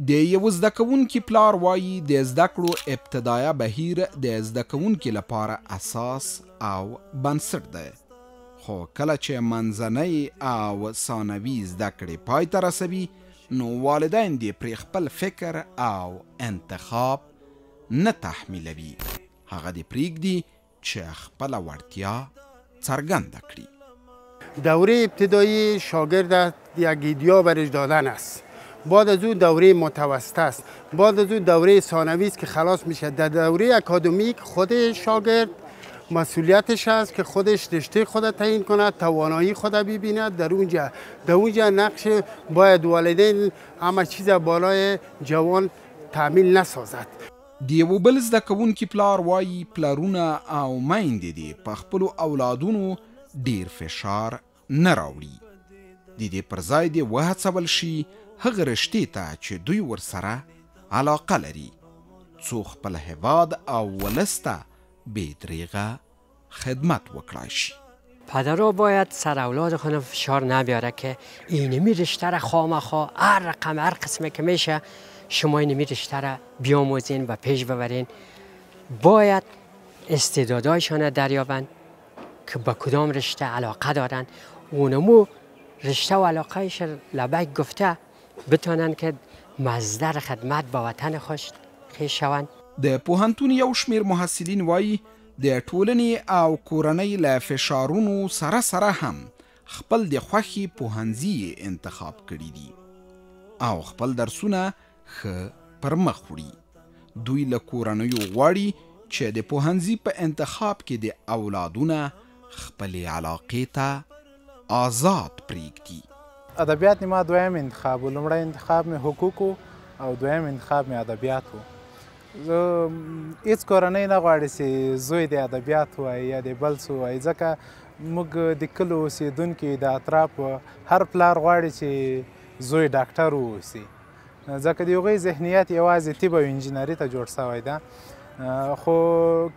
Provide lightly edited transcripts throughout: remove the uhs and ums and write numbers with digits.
د یو زده کوونکي پلار وایي د زده کړو ابتدایه بهیر د زده کوونکي لپاره اساس او بنسټ دی، خو کله چې منځنۍ او ثانوي زده کړې پای ته رسوي نو والدین دې پرې خپل فکر او انتخاب نه تحمیلوي، هغه دې پرېږدي چې خپله وړتیا څرګنده کړي. دوره ابتدایی شاگرد یک ایدیا برش دادن است، بعد از اون دوره متوسط است، بعد از اون دوره ثانوی است که خلاص میشه. در دوره اکادمیک خود شاگرد مسئولیتش است که خودش رشته خود تعیین کند، توانایی خود ببیند. در اونجا نقش باید والدین همه چیز بالای جوان تعمیل نسازد. د یو بل زده کوونکي پلار وایي پلرونه او میندې دې په خپلو اولادونو ډیر فشار نه راوړي، د دې پر ځای دې وهڅول شي هغه رشتې ته چې دوی ورسره علاقه لري، څو خپل هیواد او ولس ته بې دریغه خدمت وکړای شي. پدرها باید سر اولاد خود فشار نبیاره که اینمی رشته را خامخواه هر رقم هر قسمه که میشه شما اینمی رشته را بیاموزین و پیش ببرین. باید استعدادهایشان دریابند که به کدام رشته علاقه دارن، اونمو رشته و علاقهش لبک گفته بتونن که مصدر خدمت به وطن خوش شوند. د پوهنتون یو شمیر محصلین وایي د ټولنې او کورنۍ له فشارونو سره سره هم خپل د خوښې پوهنځي انتخاب کړي دي او خپل درسونه ښه پر مخ وړي. دوی له کورنیو غواړي چې د پوهنځي په انتخاب کې د اولادونه خپلې علاقې ته آزاد پرېږدي. ادبیات ما دویم انتخاب و، لومړی انتخاب مې حقوق او دویم انتخاب مې ادبیات و. هیڅ کورنۍ نه غواړي چې زوی د ادبیات وایي یا د بل څه وایي، ځکه موږ د کلو اوسېدونکي د اطراف هر پلار غواړي چې زوی ډاکټر واوسي، ځکه د هغوی ذهنیت یوازې طب او انجینري ته جوړ شوی ده. خو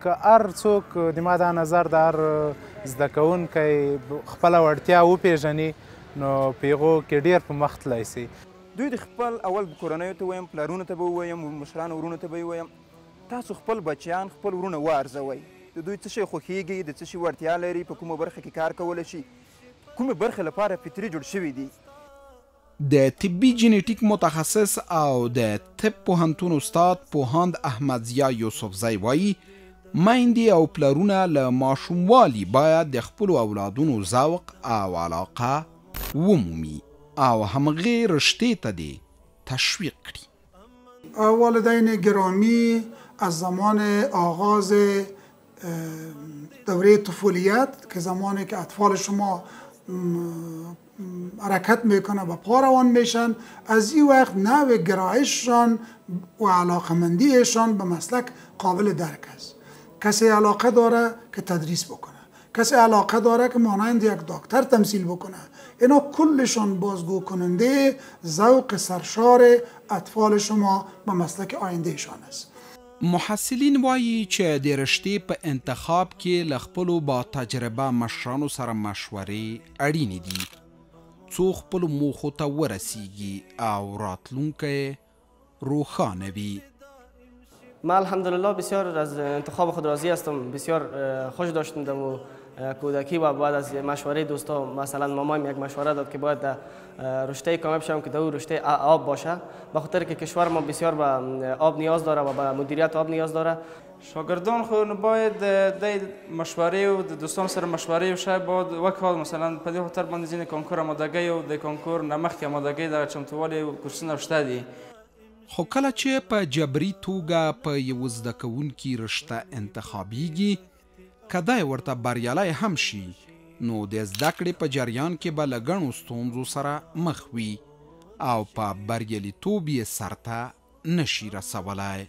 که هر څوک د ما دا نظر د هر زده کوونکی خپله وړتیا وپېژني نو په هغو کې ډېر په مخ تللی سي. دوی د خپل اول کورنیو ته ویم، پلارونو ته به ووایم، مشرانو ورونو ته به ووایم تاسو خپل بچیان خپل ورونه وارزوئ، د دوی څه شی خوښیږي، د څه شي وړتیا لري، په کومه برخه کې کار کولی شي، کومې برخې لپاره فطري جوړ شوي دي. د طبي جینیټیک متخصص او د طب پوهنتون استاد پوهاند احمدضیا یوسفزی وایي میندې او پلرونه له ماشوموالي باید د خپلو اولادونو ذوق او علاقه ومومي او همغې رشتې ته دې تشویق کړي. والدین گرامی، از زمان آغاز دوره طفولیت که زمانی که اطفال شما حرکت میکنه و پا روان میشن، از این وقت نوع گرایششان و علاقمندیشان به مسلک قابل درک است. کسی علاقه داره که تدریس بکنه، کسی علاقه داره که مانند یک دکتر تمثیل بکنه، اینا کلشان بازگو کننده ذوق سرشار اطفال شما به مسلک آیندهشان است. محصلین وایي چې د رشتې په انتخاب کې له خپلو با تجربه مشرانو سره مشورې اړینې دي څو خپلو موخو ته ورسیږي او راتلونکی روښانه وي. من الحمدلله بسیار از انتخاب خود راضی هستم، بسیار خوش داشتم و کودکی و بعد از مشوره دوستا مثلا مامایم یک مشوره داد که باید رشته کامیاب شوم که در رشته آب باشه، به خاطر که کشور ما بسیار به آب نیاز داره و به مدیریت آب نیاز داره. شاگردان خو باید د مشوره و د دوستان سره مشوره وشي، باید وکړو مثلا په دې خاطر باندې ځینې کانکور آمادګۍ او د کانکور نه مخکې آمادګۍ د چمتووالي کورسونه شته دي. خو کله چې په جبري توګه په یو زده کوونکي رشته انتخابیږي، که دی ورته بریالی هم شي نو د زده کړې په جریان کې به له ګڼو ستونزو سره مخ وي او په بریالیتوب یې سرته نشي رسولی.